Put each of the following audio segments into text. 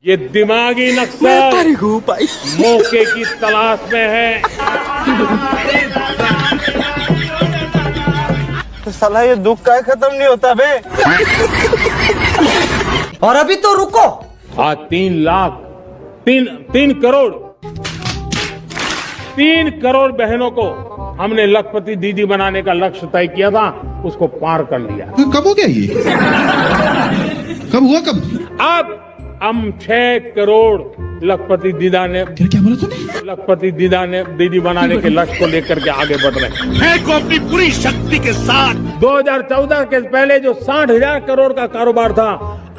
ये दिमागी नक्सल मौके की तलाश में है। तो साला ये दुख का खत्म नहीं होता बे। और अभी तो रुको। आज 3 करोड़ बहनों को हमने लखपति दीदी बनाने का लक्ष्य तय किया था, उसको पार कर लिया। तो कब हो गया ये? कब हुआ कब? अब हम 6 करोड़ लखपति दीदा ने क्या बोला तूने? लखपति दीदी बनाने के लक्ष्य को लेकर के आगे बढ़ रहे हैं। मैं को अपनी पूरी शक्ति के साथ 2014 के पहले जो 60,000 करोड़ का कारोबार था,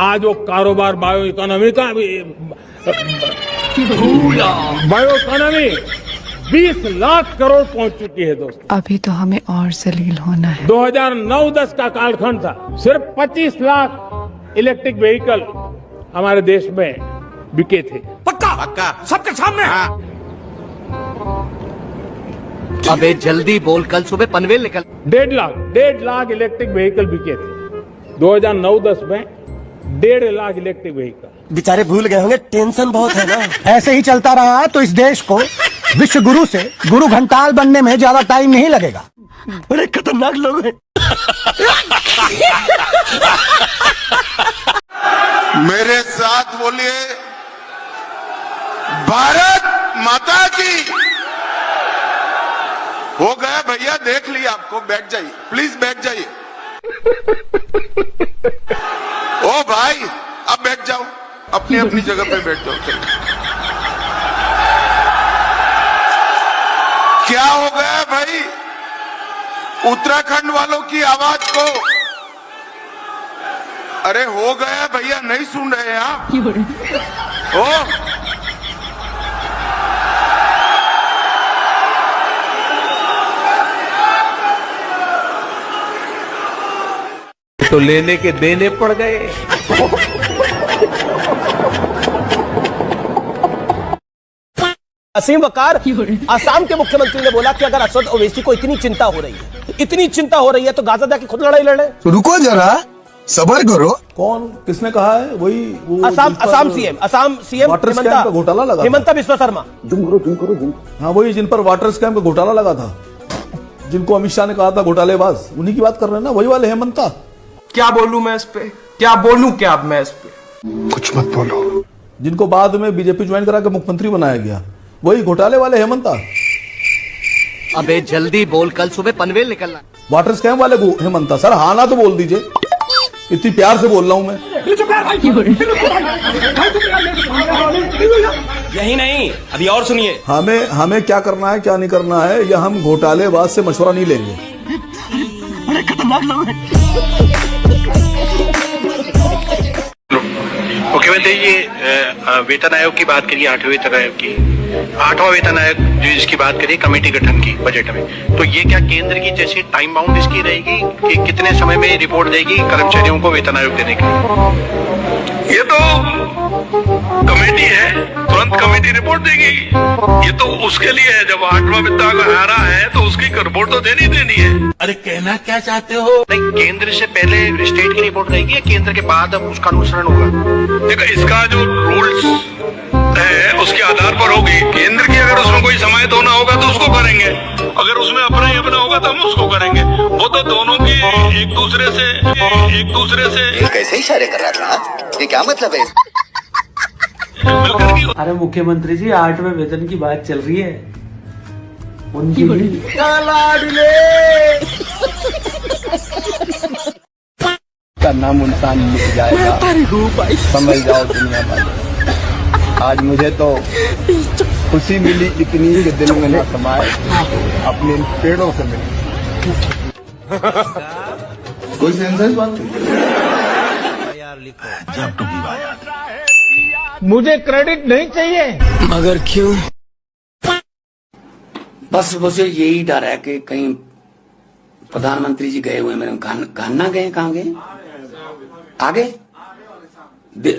आज वो कारोबार बायो इकोनॉमी 20 लाख करोड़ पहुंच चुकी है दोस्तों। अभी तो हमें और जलील होना है। 2009-10 का कालखंड था, सिर्फ 25 लाख इलेक्ट्रिक व्हीकल हमारे देश में बिके थे। पक्का सबके सामने। अबे जल्दी बोल, कल सुबह पनवेल निकल। 1.5 लाख इलेक्ट्रिक व्हीकल बिके थे 2009-10 में। 1.5 लाख इलेक्ट्रिक व्हीकल। बेचारे भूल गए होंगे, टेंशन बहुत है ना। ऐसे ही चलता रहा तो इस देश को विश्व गुरु से गुरु घंटाल बनने में ज्यादा टाइम नहीं लगेगा। बड़े खतरनाक लोग हैं। मेरे साथ बोलिए, भारत माता की। हो गया भैया, देख लिया आपको, बैठ जाइए प्लीज, बैठ जाइए। ओ भाई अब बैठ जाओ, अपनी अपनी जगह पे बैठ जाओ। चलो, क्या हो गया भाई उत्तराखंड वालों की आवाज को? अरे हो गया भैया, नहीं सुन रहे हैं आप? ओ तो लेने के देने पड़ गए। असीम वकार, असम के मुख्यमंत्री ने बोला कि अगर असद ओवैसी को इतनी चिंता हो रही है तो गाजा जाके खुद लड़ाई लड़े। तो रुको जरा, सबर करो। कौन, किसने कहा है? वही वो असम सीएम वाटर स्कैम का घोटाला लगा, हेमंत बिस्वा शर्मा। हाँ, वही जिन पर वाटर स्कैम का घोटाला लगा था, जिनको अमित शाह ने कहा था घोटालेबाज, उन्हीं की बात कर रहे हैं ना, वही वाले हेमंता। क्या बोलूं मैं इस पे, क्या बोलूं क्या मैं इस पे? कुछ मत बोलो। जिनको बाद में बीजेपी ज्वाइन करा के मुख्यमंत्री बनाया गया, वही घोटाले वाले हेमंता। अबे जल्दी बोल, कल सुबह पनवेल निकलना। वाटर स्कैम वाले हेमंता। सर हाँ ना तो बोल दीजिए, इतनी प्यार से बोल रहा हूं मैं। यही नहीं, अभी और सुनिए। हमें क्या करना है क्या नहीं करना है, यह हम घोटालेबाज से मशवरा नहीं लेंगे। मुख्यमंत्री जी, वेतन आयोग की बात करिए, 8वें वेतन आयोग की, 8वां वेतन आयोग जिसकी बात करिए कमेटी गठन की बजट में, तो ये क्या केंद्र की जैसी टाइम बाउंड इसकी रहेगी कि कितने समय में रिपोर्ट देगी कर्मचारियों को वेतन आयोग देने की? ये तो कमेटी है, तुरंत कमेटी रिपोर्ट देगी। ये तो उसके लिए है, जब 8वां वित्त आयोग आ रहा है तो उसकी रिपोर्ट तो देनी है। अरे कहना क्या चाहते हो? नहीं, केंद्र से पहले स्टेट की रिपोर्ट रहेगी या केंद्र के बाद अब उसका अनुसरण होगा? देखो, इसका जो रूल्स है उसके आधार पर होगी। केंद्र की अगर उसमें कोई समाहित होना होगा तो उसको करेंगे, अगर उसमें अपना ही अपना होगा तो हम उसको करेंगे। वो तो दोनों की एक दूसरे से ये कैसे इशारे कर रहा था? ये क्या मतलब है? मिलकर की। अरे मुख्यमंत्री जी, 8वें वेतन की बात चल रही है, उनकी का नाम इंसान मिट जाएगा, समझ जाओ दुनिया वाले। आज मुझे तो खुशी मिली इतनी कि दिल में न समाए, अपने पेड़ों से मिली। कोई सेंसेस बात? मुझे क्रेडिट नहीं चाहिए। मगर क्यों? बस मुझे यही डर है कि कहीं प्रधानमंत्री जी गए हुए, मेरे घाना गए, कहाँ गए? आगे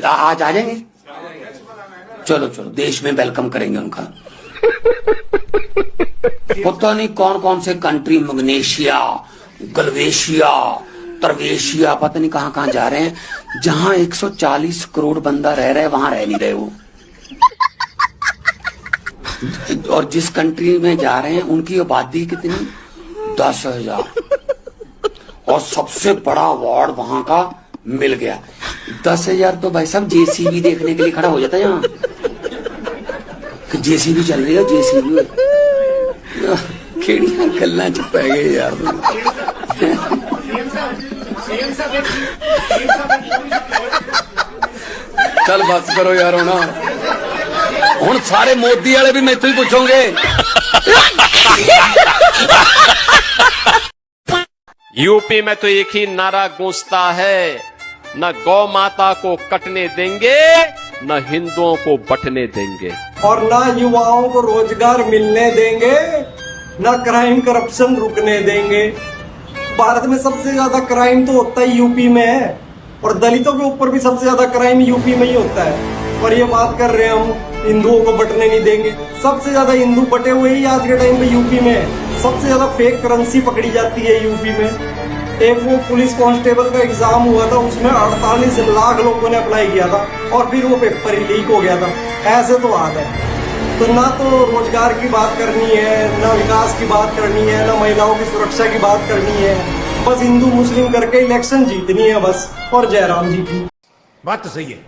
आज आ जाएंगे। चलो देश में वेलकम करेंगे उनका। पता नहीं कौन कौन से कंट्री, मग्नेशिया, गलवेशिया, तरवेशिया, पता नहीं कहाँ जा रहे हैं। जहां 140 करोड़ बंदा रह रहे वहां रह नहीं रहे वो। और जिस कंट्री में जा रहे हैं उनकी आबादी कितनी, 10,000, और सबसे बड़ा वार्ड वहां का मिल गया। 10,000 तो भाई साहब जेसीबी देखने के लिए खड़ा हो जाता है यहाँ, जेसीबी चल रही है, जेसीबी खेड़ियां गल्ला चुप गए यार। चल बस करो यार हुण सारे मोदी वाले भी मैं तो ही पूछोगे। यूपी में तो एक ही नारा गूंजता है, न गौ माता को कटने देंगे, न हिंदुओं को बंटने देंगे, और ना युवाओं को रोजगार मिलने देंगे, ना क्राइम करप्शन रुकने देंगे। भारत में सबसे ज्यादा क्राइम तो होता है यूपी में है, और दलितों के ऊपर भी सबसे ज्यादा क्राइम यूपी में ही होता है। और ये बात कर रहे हैं हम हिंदुओं को बंटने नहीं देंगे। सबसे ज्यादा हिंदू बटे हुए ही आज के टाइम पे यूपी में है। सबसे ज्यादा फेक करेंसी पकड़ी जाती है यूपी में। एक वो पुलिस कांस्टेबल का एग्जाम हुआ था, उसमें 48 लाख लोगों ने अप्लाई किया था और फिर वो पेपर ही लीक हो गया था। ऐसे तो हाल है। तो ना तो रोजगार की बात करनी है, ना विकास की बात करनी है, ना महिलाओं की सुरक्षा की बात करनी है। बस हिंदू मुस्लिम करके इलेक्शन जीतनी है बस, और जयराम जी की बात तो सही है।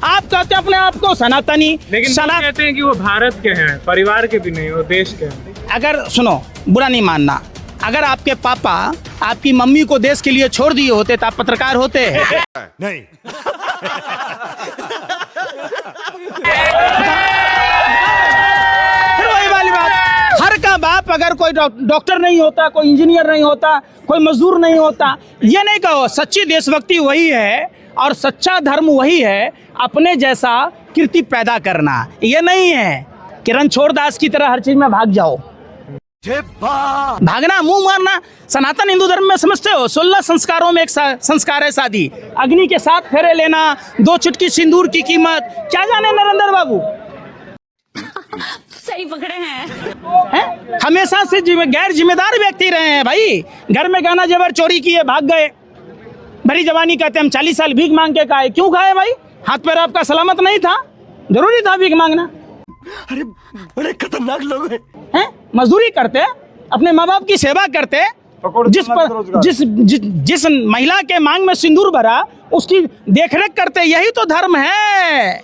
आप कहते हैं अपने आप को सनातनी, लेकिन कहते हैं कि वो भारत के हैं, परिवार के भी नहीं, वो देश के हैं। अगर सुनो, बुरा नहीं मानना, अगर आपके पापा आपकी मम्मी को देश के लिए छोड़ दिए होते तो आप पत्रकार होते। नहीं। फिर वही वाली बात, हर का बाप अगर कोई डॉक्टर नहीं होता, कोई इंजीनियर नहीं होता, कोई मजदूर नहीं होता, ये नहीं कहो। सच्ची देशभक्ति वही है और सच्चा धर्म वही है, अपने जैसा कीर्ति पैदा करना। ये नहीं है कि रणछोड़ दास की तरह हर चीज में भाग जाओ, भागना, मुंह मारना। सनातन हिंदू धर्म में समझते हो 16 संस्कारों में एक संस्कार है शादी। अग्नि के साथ फेरे लेना, 2 चुटकी सिंदूर की कीमत क्या जाने नरेंद्र बाबू। सही पकड़े हैं। हमेशा से गैर जिम्मेदार व्यक्ति रहे हैं भाई। घर में गहना जेवर चोरी किए, भाग गए। भरी जवानी कहते हम 40 साल भीख मांग के खाए। क्यों खाए भाई? हाथ पैर आपका सलामत नहीं था, जरूरी था भीख मांगना। अरे बड़े खतरनाक लोग हैं। मजदूरी करते, अपने माँ बाप की सेवा करते, जिस महिला के मांग में सिंदूर भरा उसकी देखरेख करते। यही तो धर्म है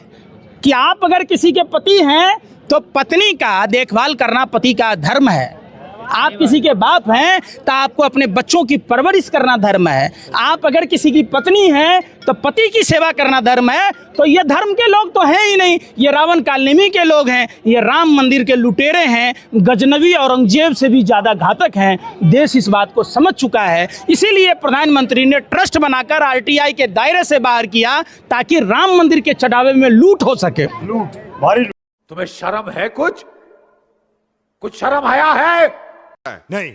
कि आप अगर किसी के पति हैं तो पत्नी का देखभाल करना पति का धर्म है। आप किसी के बाप हैं तो आपको अपने बच्चों की परवरिश करना धर्म है। आप अगर किसी की पत्नी हैं तो पति की सेवा करना धर्म है। तो ये धर्म के लोग तो हैं ही नहीं, ये रावण कालनेमी के लोग हैं, ये राम मंदिर के लुटेरे हैं, गजनवी औरंगजेब से भी ज़्यादा घातक हैं। देश इस बात को समझ चुका है, इसीलिए प्रधानमंत्री ने ट्रस्ट बनाकर आरटीआई के दायरे से बाहर किया ताकि राम मंदिर के चढ़ावे में लूट हो सके। लूट, भारी। तुम्हें शर्म है? कुछ शर्म आया है? नहीं।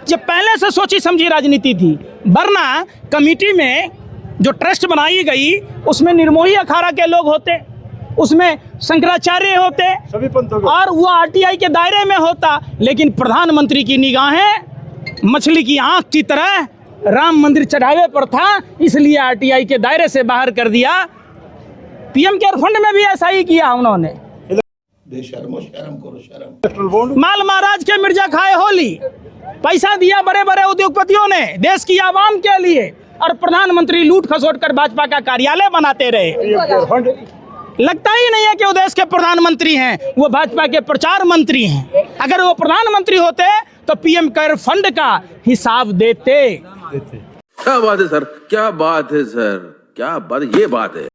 ये पहले से सोची समझी राजनीति थी, वरना कमेटी में जो ट्रस्ट बनाई गई उसमें निर्मोही अखाड़ा के लोग होते, उसमें शंकराचार्य होते, सभी पंथों के, और वो आरटीआई के दायरे में होता। लेकिन प्रधानमंत्री की निगाहें मछली की आंख की तरह राम मंदिर चढ़ावे पर था, इसलिए आरटीआई के दायरे से बाहर कर दिया। पीएम केयर फंड में भी ऐसा ही किया उन्होंने। शर्म करो, शर्म। माल महाराज के मिर्जा खाए होली, पैसा दिया बड़े बड़े उद्योगपतियों ने देश की आवाम के लिए, और प्रधानमंत्री लूट खसोट कर भाजपा का कार्यालय बनाते रहे। लगता ही नहीं है कि वो देश के प्रधानमंत्री हैं, वो भाजपा के प्रचार मंत्री हैं। अगर वो प्रधानमंत्री होते तो पीएम केयर फंड का हिसाब देते। क्या बात है सर, क्या बात है सर, क्या बात, ये बात है।